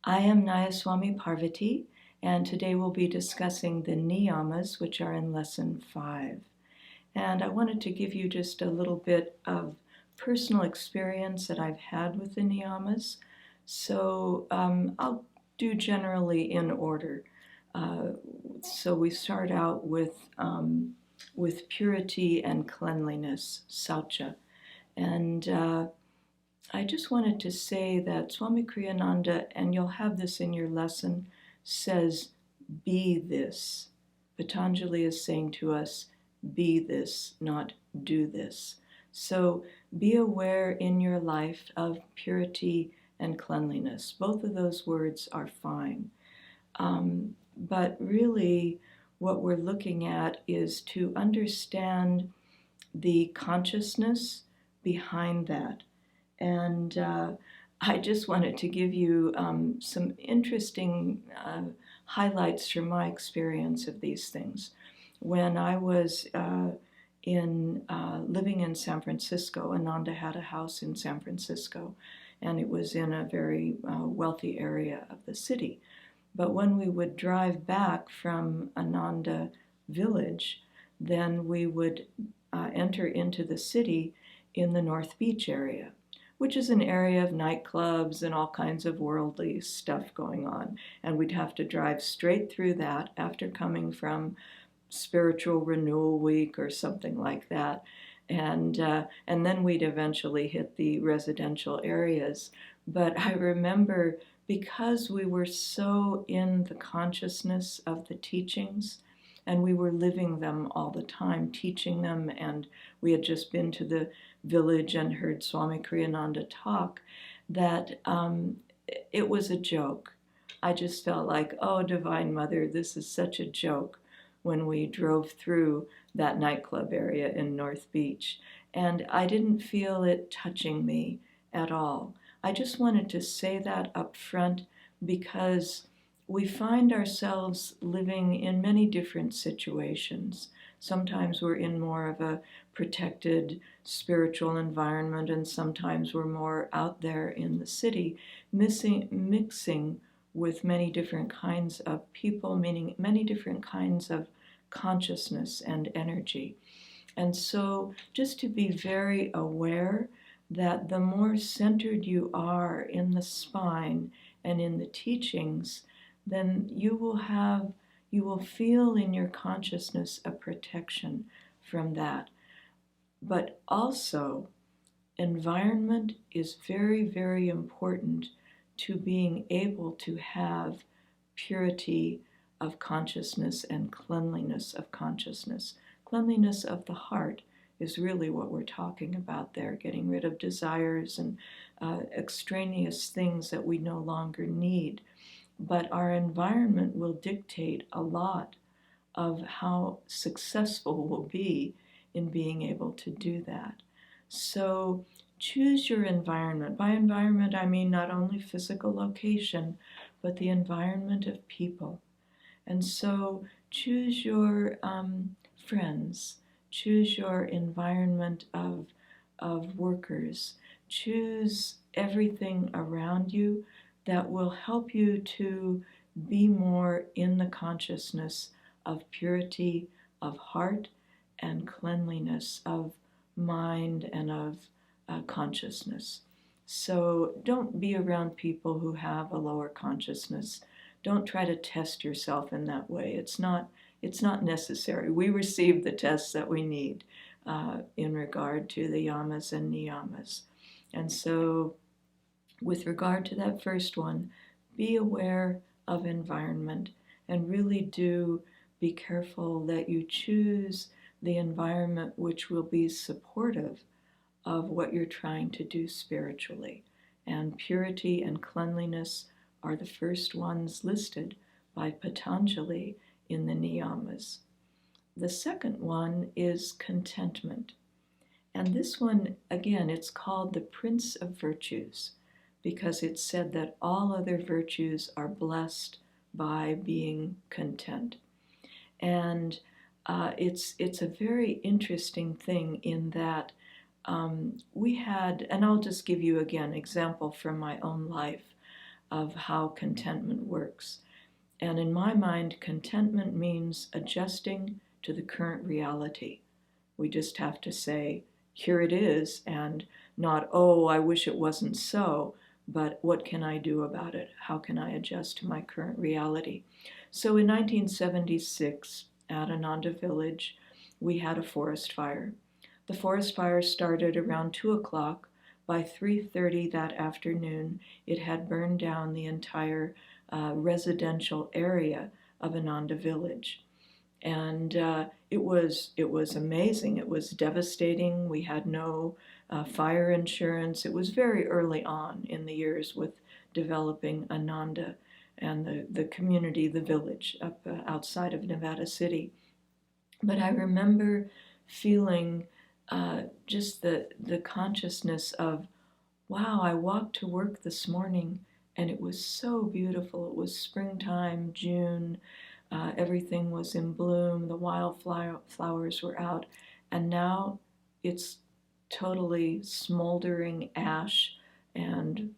I am Nayaswami Parvati, and today we'll be discussing the niyamas, which are in Lesson 5. And I wanted to give you just a little bit of personal experience that I've had with the niyamas. So I'll do generally in order. Uh, so we start out with purity and cleanliness, saucha. And I just wanted to say that Swami Kriyananda, and you'll have this in your lesson, says, be this. Patanjali is saying to us, be this, not do this. So be aware in your life of purity and cleanliness. Both of those words are fine. But really, what we're looking at is to understand the consciousness behind that. And I just wanted to give you some interesting highlights from my experience of these things. When I was living in San Francisco, Ananda had a house in San Francisco, and it was in a very wealthy area of the city. But when we would drive back from Ananda village, then we would enter into the city in the North Beach area, which is an area of nightclubs and all kinds of worldly stuff going on. And we'd have to drive straight through that after coming from Spiritual Renewal Week or something like that. And then we'd eventually hit the residential areas. But I remember, because we were so in the consciousness of the teachings, and we were living them all the time, teaching them, and we had just been to the village and heard Swami Kriyananda talk, that it was a joke. I just felt like, oh, Divine Mother, this is such a joke, when we drove through that nightclub area in North Beach. And I didn't feel it touching me at all. I just wanted to say that up front because we find ourselves living in many different situations. Sometimes we're in more of a protected spiritual environment, and sometimes we're more out there in the city, mixing with many different kinds of people, meaning many different kinds of consciousness and energy. And so just to be very aware that the more centered you are in the spine and in the teachings, then you will feel in your consciousness a protection from that. But also, environment is very, very important to being able to have purity of consciousness and cleanliness of consciousness. Cleanliness of the heart is really what we're talking about there, getting rid of desires and extraneous things that we no longer need. But our environment will dictate a lot of how successful we'll be in being able to do that. So choose your environment. By environment, I mean not only physical location, but the environment of people. And so choose your friends, choose your environment of workers, choose everything around you that will help you to be more in the consciousness of purity of heart and cleanliness of mind and of consciousness. So don't be around people who have a lower consciousness. Don't try to test yourself in that way. It's not necessary. We receive the tests that we need in regard to the yamas and niyamas. And so with regard to that first one, be aware of environment and really do be careful that you choose the environment which will be supportive of what you're trying to do spiritually. And purity and cleanliness are the first ones listed by Patanjali in the niyamas. The second one is contentment. And this one, again, it's called the Prince of Virtues, because it's said that all other virtues are blessed by being content. And it's a very interesting thing in that we had, and I'll just give you again example from my own life. of how contentment works. And in my mind, contentment means adjusting to the current reality. We just have to say, here it is, and not, oh, I wish it wasn't so, but what can I do about it? How can I adjust to my current reality? So in 1976, at Ananda Village, we had a forest fire. The forest fire started around 2 o'clock. By 3:30 that afternoon, it had burned down the entire residential area of Ananda Village. And it was amazing. It was devastating. We had no fire insurance. It was very early on in the years with developing Ananda and the community, the village up outside of Nevada City. But I remember feeling just the consciousness of, wow, I walked to work this morning and it was so beautiful. It was springtime, June. Everything was in bloom. The wildflowers were out. And now it's totally smoldering ash and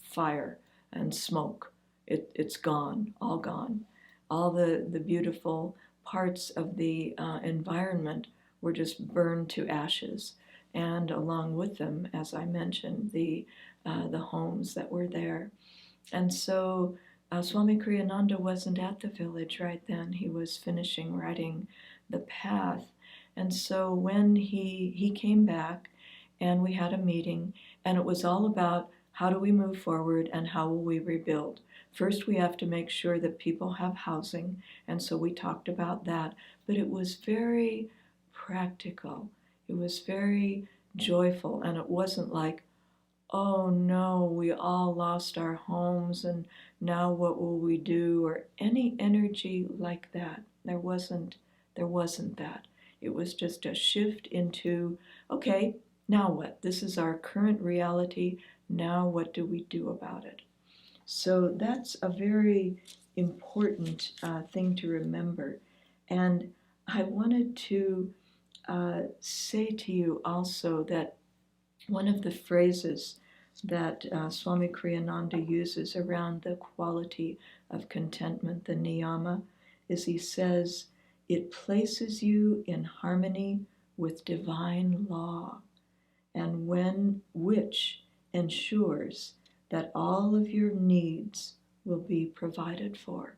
fire and smoke. It's gone, all gone. All the beautiful parts of the environment were just burned to ashes. And along with them, as I mentioned, the homes that were there. And so Swami Kriyananda wasn't at the village right then. He was finishing writing the path. And so when he came back and we had a meeting, and it was all about how do we move forward and how will we rebuild. First, we have to make sure that people have housing, and so we talked about that. But it was very practical. It was very joyful, and it wasn't like, oh no, we all lost our homes and now what will we do, or any energy like that. There wasn't that. It was just a shift into, okay, now what? This is our current reality. Now what do we do about it? So that's a very important thing to remember. And I wanted to say to you also that one of the phrases that Swami Kriyananda uses around the quality of contentment, the niyama, is he says, it places you in harmony with divine law, and which ensures that all of your needs will be provided for.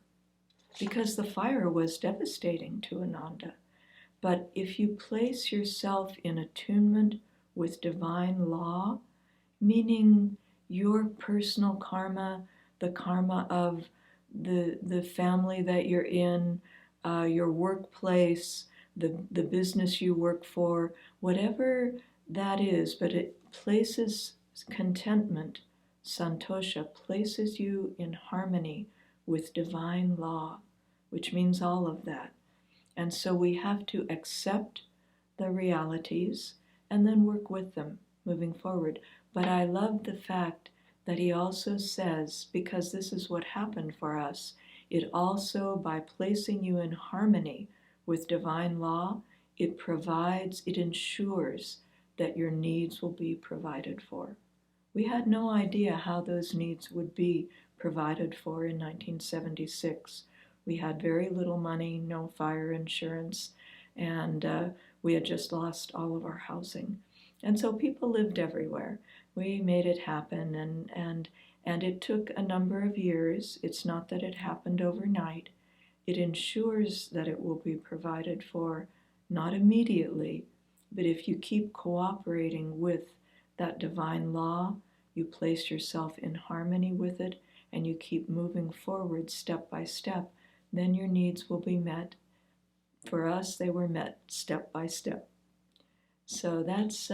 Because the fire was devastating to Ananda. But if you place yourself in attunement with divine law, meaning your personal karma, the karma of the family that you're in, your workplace, the business you work for, whatever that is, but it places contentment, santosha, places you in harmony with divine law, which means all of that. And so we have to accept the realities and then work with them moving forward. But I love the fact that he also says, because this is what happened for us, it also, by placing you in harmony with divine law, it ensures that your needs will be provided for. We had no idea how those needs would be provided for in 1976. We had very little money, no fire insurance, and we had just lost all of our housing. And so people lived everywhere. We made it happen, and it took a number of years. It's not that it happened overnight. It ensures that it will be provided for, not immediately, but if you keep cooperating with that divine law, you place yourself in harmony with it, and you keep moving forward step by step, then your needs will be met. For us, they were met step by step. So that's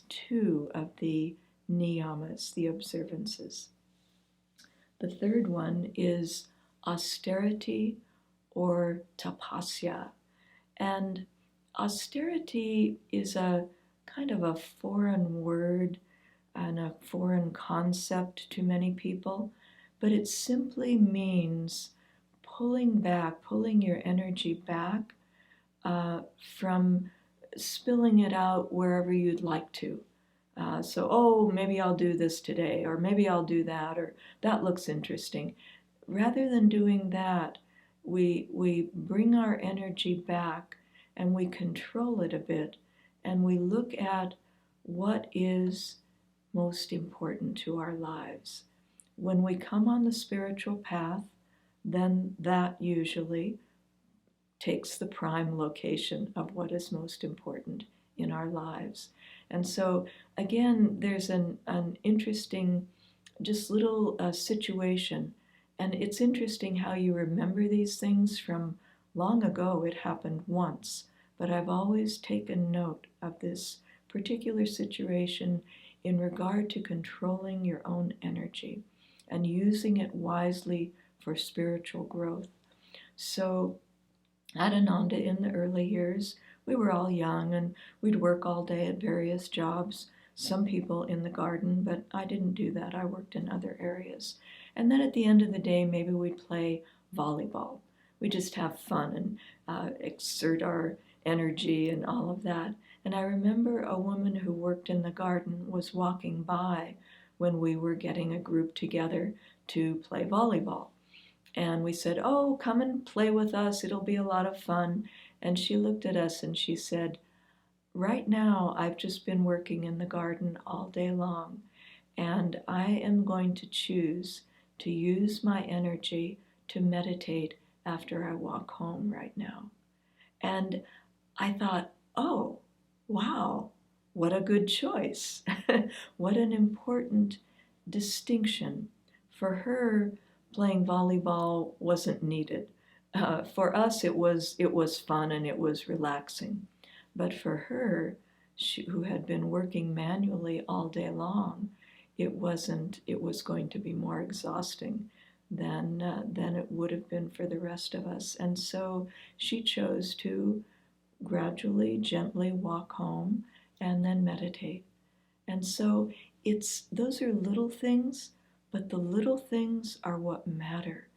two of the niyamas, the observances. The third one is austerity or tapasya. And austerity is a kind of a foreign word and a foreign concept to many people, but it simply means pulling your energy back from spilling it out wherever you'd like to. So, maybe I'll do this today, or maybe I'll do that, or that looks interesting. Rather than doing that, we bring our energy back and we control it a bit, and we look at what is most important to our lives. When we come on the spiritual path, then that usually takes the prime location of what is most important in our lives. And so, again, there's an interesting, just little situation. And it's interesting how you remember these things from long ago. It happened once, but I've always taken note of this particular situation in regard to controlling your own energy and using it wisely for spiritual growth. So, at Ananda in the early years, we were all young and we'd work all day at various jobs. Some people in the garden, but I didn't do that. I worked in other areas. And then at the end of the day, maybe we'd play volleyball. We just have fun and exert our energy and all of that. And I remember a woman who worked in the garden was walking by when we were getting a group together to play volleyball. And we said, "Oh, come and play with us. It'll be a lot of fun." And she looked at us and she said, "Right now, I've just been working in the garden all day long, and I am going to choose to use my energy to meditate after I walk home right now." And I thought, oh, wow, what a good choice. What an important distinction. For her, playing volleyball wasn't needed. For us, it was fun and it was relaxing. But for her, who had been working manually all day long, it wasn't. It was going to be more exhausting than it would have been for the rest of us. And so she chose to gradually, gently walk home and then meditate. And so those are little things, but the little things are what matter.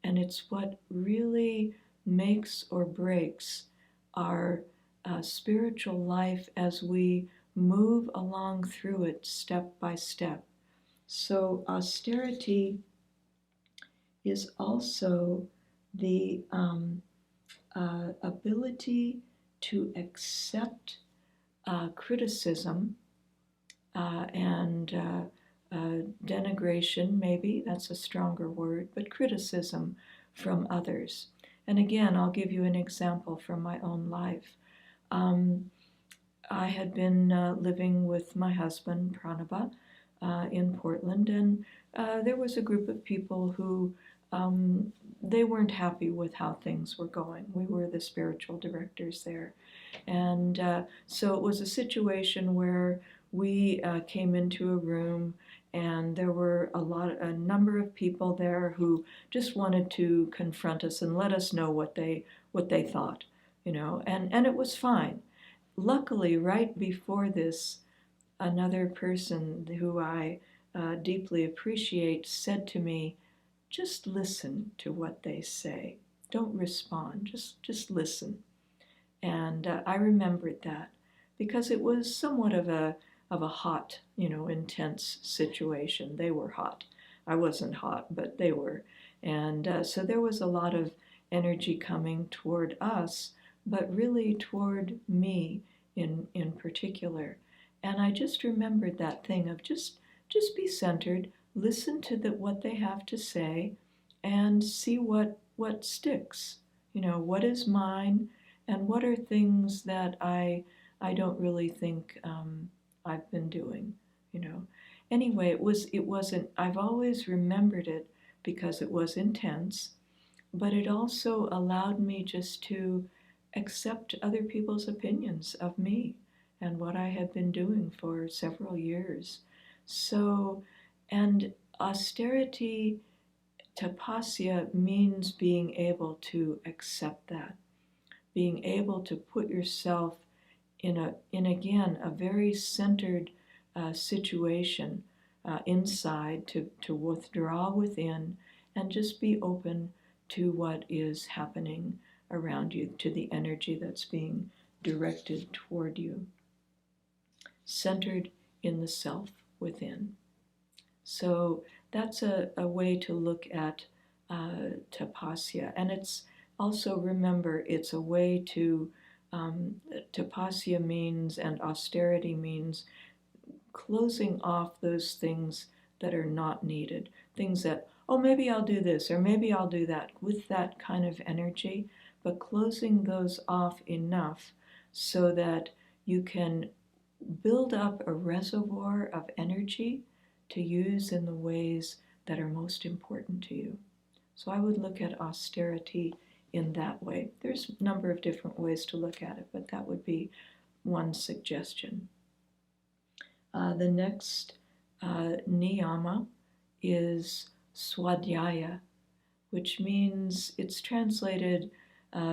And it's what really makes or breaks our spiritual life as we move along through it step by step. So austerity is also the ability to accept criticism and denigration, maybe that's a stronger word, but criticism from others. And again, I'll give you an example from my own life. I had been living with my husband, Pranava, in Portland, and there was a group of people who they weren't happy with how things were going. We were the spiritual directors there. And so it was a situation where we came into a room and there were a number of people there who just wanted to confront us and let us know what they thought, and it was fine. Luckily, right before this, another person who I deeply appreciate said to me, "Just listen to what they say. Don't respond. Just listen." And I remembered that because it was somewhat of a hot, intense situation. They were hot. I wasn't hot, but they were. And so there was a lot of energy coming toward us, but really toward me in particular. And I just remembered that thing of just be centered, listen to what they have to say, and see what sticks. What is mine, and what are things that I don't really think I've been doing. Anyway, it wasn't. I've always remembered it because it was intense, but it also allowed me just to accept other people's opinions of me and what I had been doing for several years. So, and austerity, tapasya, means being able to accept that, being able to put yourself in again a very centered situation inside, to withdraw within and just be open to what is happening around you, to the energy that's being directed toward you. Centered in the self within. So that's a way to look at tapasya. And it's also, remember, it's a way to, tapasya means, and austerity means, closing off those things that are not needed. Things that, oh, maybe I'll do this, or maybe I'll do that, with that kind of energy, but closing those off enough so that you can build up a reservoir of energy to use in the ways that are most important to you. So I would look at austerity in that way. There's a number of different ways to look at it, but that would be one suggestion. The next niyama is swadhyaya, which means, it's translated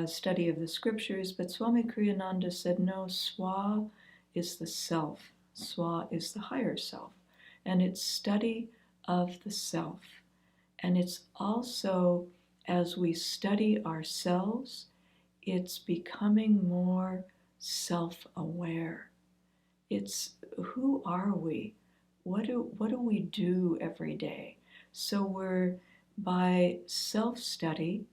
study of the scriptures, but Swami Kriyananda said no, swa is the self, swa is the higher self, and it's study of the self. And it's also, as we study ourselves, it's becoming more self-aware. It's, who are we? What do we do every day? So by self-study,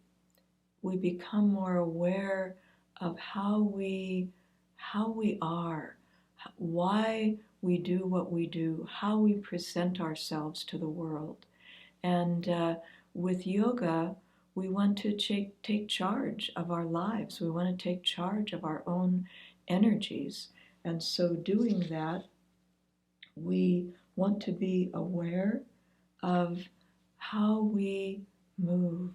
we become more aware of how we are, why we do what we do, how we present ourselves to the world. And with yoga, we want to take charge of our lives. We want to take charge of our own energies. And so doing that, we want to be aware of how we move,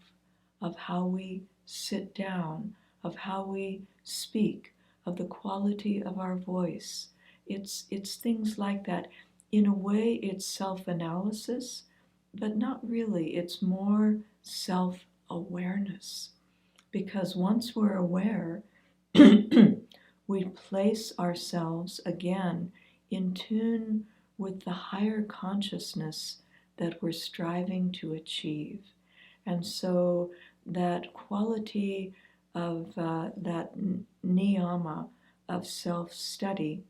of how we sit down, of how we speak, of the quality of our voice. It's things like that. In a way, it's self-analysis, but not really. It's more self-awareness. Because once we're aware, we place ourselves again in tune with the higher consciousness that we're striving to achieve. And so that quality of that niyama of self-study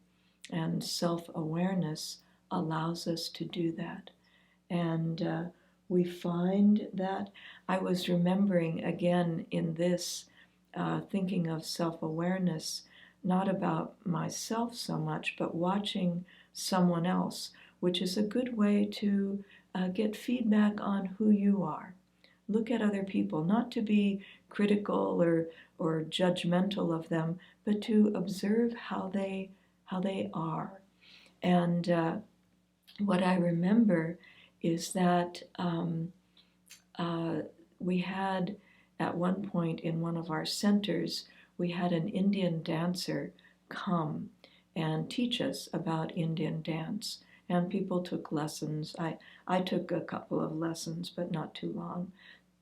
and self-awareness allows us to do that. And we find that, I was remembering again in this, thinking of self-awareness, not about myself so much, but watching someone else, which is a good way to get feedback on who you are. Look at other people, not to be critical or judgmental of them, but to observe how they are. And what I remember is that we had, at one point in one of our centers, we had an Indian dancer come and teach us about Indian dance. And people took lessons. I took a couple of lessons, but not too long.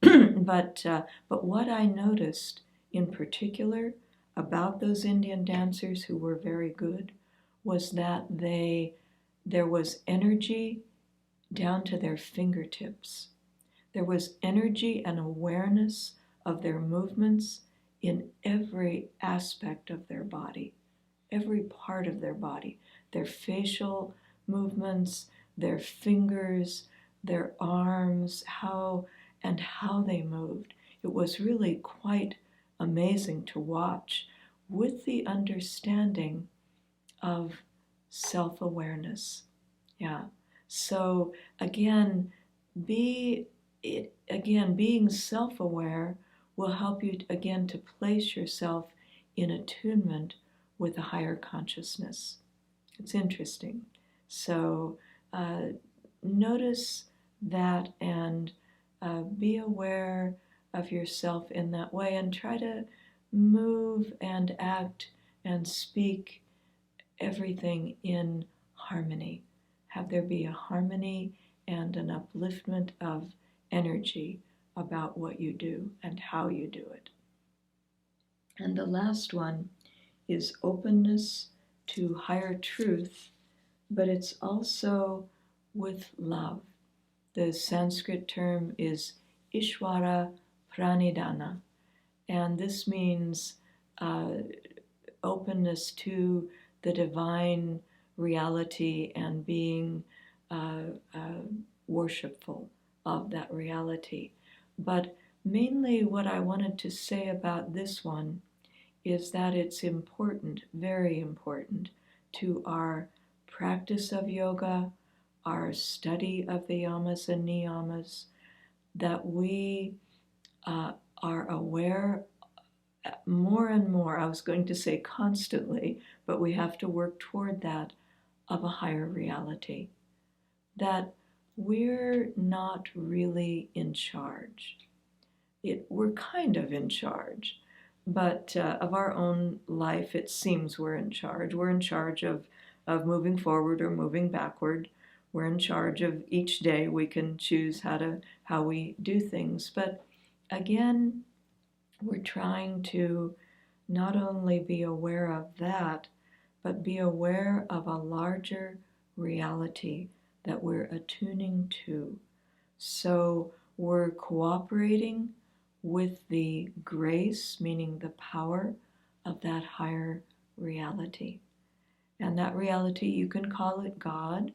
But what I noticed in particular about those Indian dancers who were very good was that there was energy down to their fingertips. There was energy and awareness of their movements in every aspect of their body, every part of their body, their facial movements, their fingers, their arms, how they moved. It was really quite amazing to watch, with the understanding of self-awareness. Yeah. So again, being self-aware will help you again to place yourself in attunement with a higher consciousness. It's interesting. So notice that and be aware of yourself in that way, and try to move and act and speak everything in harmony. Have there be a harmony and an upliftment of energy about what you do and how you do it. And the last one is openness to higher truth, but it's also with love. The Sanskrit term is Ishvara Pranidhana, and this means openness to the divine reality and being worshipful of that reality. But mainly what I wanted to say about this one is that it's important, very important, to our practice of yoga, our study of the yamas and niyamas, that we are aware more and more, I was going to say constantly, but we have to work toward that, of a higher reality. That we're not really in charge. We're kind of in charge, but of our own life, it seems we're in charge. We're in charge of moving forward or moving backward. We're in charge of each day. We can choose how we do things. But again, we're trying to not only be aware of that, but be aware of a larger reality that we're attuning to. So we're cooperating with the grace, meaning the power of that higher reality. And that reality, you can call it God.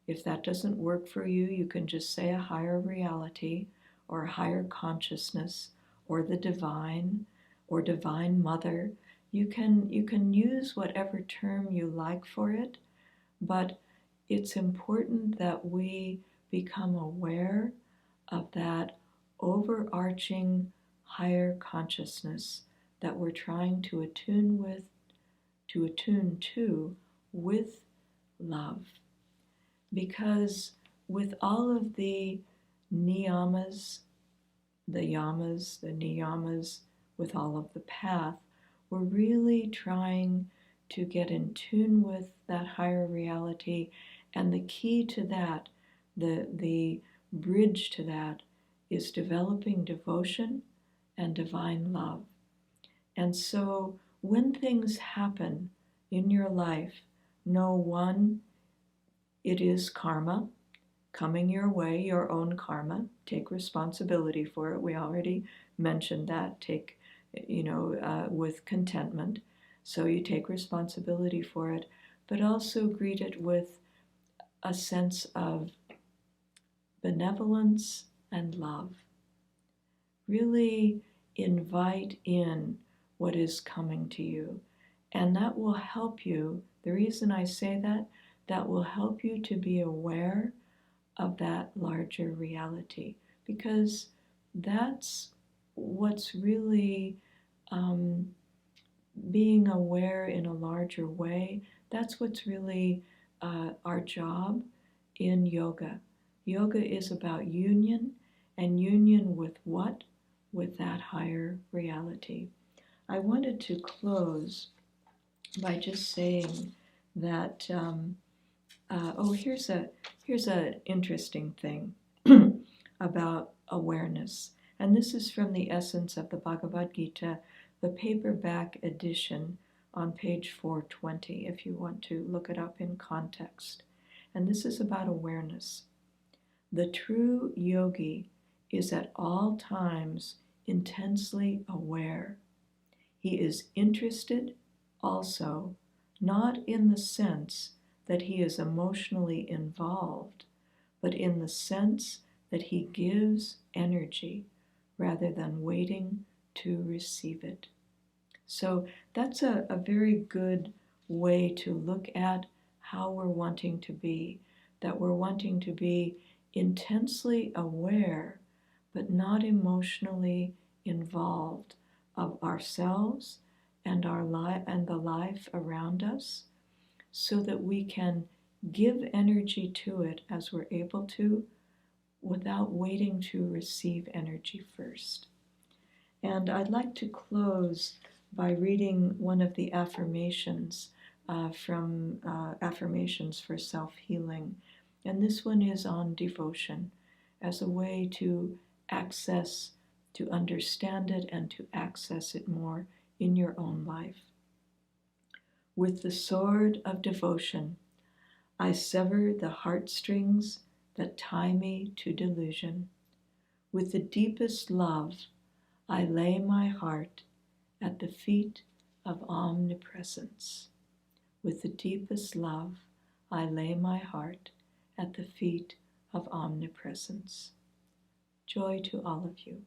If that doesn't work for you, you can just say a higher reality or a higher consciousness or the divine or divine mother. You can use whatever term you like for it, but it's important that we become aware of that overarching higher consciousness that we're trying to attune to with love. Because with all of the niyamas, the yamas, the niyamas, with all of the path, we're really trying to get in tune with that higher reality. And the key to that, the bridge to that, is developing devotion and divine love. And so when things happen in your life, know one, it is karma coming your way, your own karma. Take responsibility for it. We already mentioned that. Take, with contentment. So you take responsibility for it, but also greet it with a sense of benevolence and love. Really invite in what is coming to you. And that will help you. The reason I say that will help you to be aware of that larger reality, because that's what's really being aware in a larger way. That's what's really our job in yoga. Yoga is about union, and union with what? With that higher reality. I wanted to close by just saying that here's an interesting thing about awareness, and this is from the Essence of the Bhagavad Gita, the paperback edition, on page 420, if you want to look it up in context. And this is about awareness. The true yogi is at all times intensely aware. He is interested also, not in the sense that he is emotionally involved, but in the sense that he gives energy rather than waiting to receive it. So that's a very good way to look at how we're wanting to be, that we're wanting to be intensely aware, but not emotionally involved of ourselves and and the life around us, so that we can give energy to it as we're able to, without waiting to receive energy first. And I'd like to close by reading one of the affirmations from Affirmations for Self-Healing. And this one is on devotion as a way to access, to understand it, and to access it more in your own life. With the sword of devotion, I sever the heartstrings that tie me to delusion. With the deepest love, I lay my heart at the feet of omnipresence. With the deepest love, I lay my heart at the feet of omnipresence. Joy to all of you.